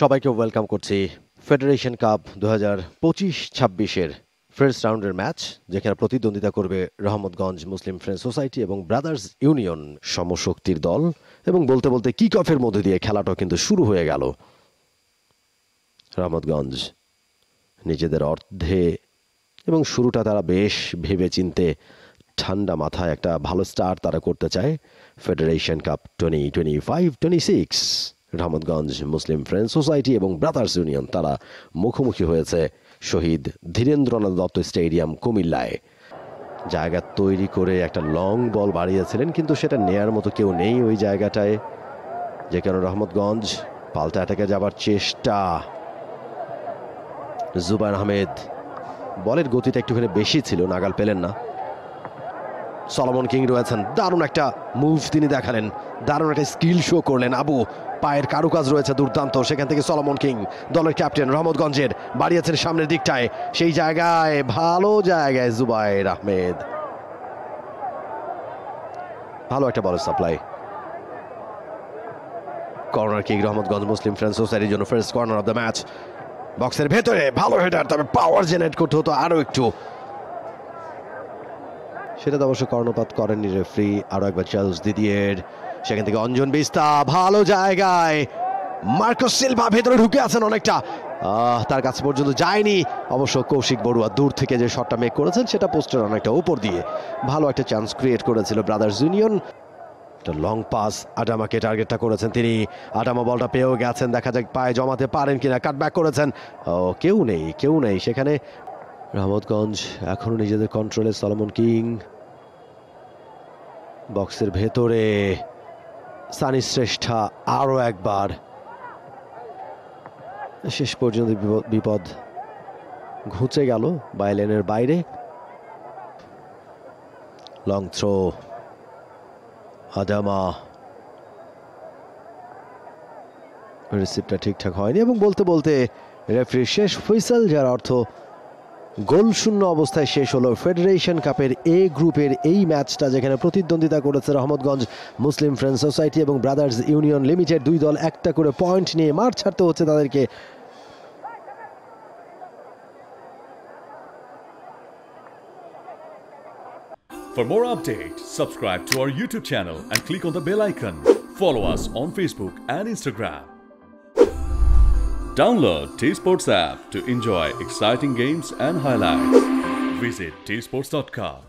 সবাইকে ওয়েলকাম করছি federation cup 2025-26-এর first রাউন্ডের ম্যাচ, যেখানে প্রতিদ্বন্দ্বিতা করবে রহমতগঞ্জ মুসলিম ফ্রেন্ডস সোসাইটি এবং ব্রাদার্স ইউনিয়ন, সমশক্তির দল। এবং বলতে বলতে কিক অফের মধ্যে দিয়ে খেলাটা কিন্তু শুরু হয়ে গেল। রহমতগঞ্জ নিজেদের অর্ধে এবং শুরুটা তারা বেশ ভেবেচিন্তে ঠান্ডা মাথায় একটা ভালো স্টার্ট তারা করতে চায়। Federation cup 2025-26 Rahmatganj Muslim friends society এবং ব্রাদার্স ইউনিয়ন তারা মুখোমুখি হয়েছে শহীদ ধীরেন্দ্রনাথ দত্ত স্টেডিয়াম কুমিল্লায়। জায়গা তৈরি করে একটা লং বল বাড়িয়েছিলেন, কিন্তু সেটা নেয়ার মতো কেউ নেই ওই জায়গাটায়, যে কারণে রহমতগঞ্জ পাল্টা অ্যাটাকে যাবার চেষ্টা। জুবায়ের আহমেদ, বলের গতিটা একটুখানি বেশি ছিল, নাগাল পেলেন না। সলোমন কিং রয়েছেন, দারুণ একটা মুভ তিনি দেখালেন, দারুণ একটা স্কিল শো করলেন। আবু পায়ের কারুকাজ রয়েছে দুর্দান্ত, সেখান থেকে সলোমন কিং দলের ক্যাপ্টেন রহমতগঞ্জের বাড়িয়েছেন সামনের দিকটায়, সেই জায়গায় ভালো জায়গায় জুবায়ের আহমেদ, ভালো একটা ball supply. Corner kick Rahmatganj Muslim friends সোসাইটির জন্য, first corner of the match. বক্সের ভেতরে ভালো হেডার, তবে পাওয়ার জেনারেট করতে হতো আরো একটু, সেটা তো অবশ্য কর্ণপাত করেননি রেফারি। আরো একবার চার্লস দিদিয়ের, সেখান থেকে অঞ্জন বিস্তা, ভালো জায়গায় মার্কোস সিলভা ভেতরে ঢুকে আছেন অনেকটা, তার কাছে পর্যন্ত যায়নি। অবশ্য কৌশিক বড়ুয়া দূর থেকে যে শটটা মেক করেছেন সেটা পোস্টের অনেকটা উপর দিয়ে ভালো একটা চান্স ক্রিয়েট করেছিল ব্রাদার্স ইউনিয়ন। লং পাস, আডামাকে টার্গেটটা করেছেন তিনি, আডামা বলটা পেয়েও গেছেন, দেখা যাক পায়ে জমাতে পারেন কিনা। কাটব্যাক করেছেন, কেউ নেই সেখানে। রহমতগঞ্জ এখনো নিজেদের কন্ট্রোলে। সলোমন কিং বক্সের ভেতরে, সানি শ্রেষ্ঠা আরো একবার, শেষ পর্যন্ত বিপদ ঘুচে গেল বাইলেনের বাইরে। লং থ্রো, আদামা, রিসিভটা ঠিকঠাক হয়নি এবং বলতে বলতে রেফারির শেষ হুইসেল, যার অর্থ গোল শূন্য অবস্থায় শেষ হলো ফেডারেশন কাপের এ গ্রুপের এই ম্যাচটা, যেখানে প্রতিদ্বন্দ্বিতা করেছে রহমতগঞ্জ মুসলিম ফ্রেন্ডস সোসাইটি এবং ব্রাদার্স ইউনিয়ন লিমিটেড। দুই দল একটা করে পয়েন্ট নিয়ে মাঠ ছাড়তে হচ্ছে তাদেরকে। For more updates, subscribe to our YouTube channel and click on the bell icon. Follow us on Facebook and Instagram. Download T-Sports app to enjoy exciting games and highlights. Visit tsports.com.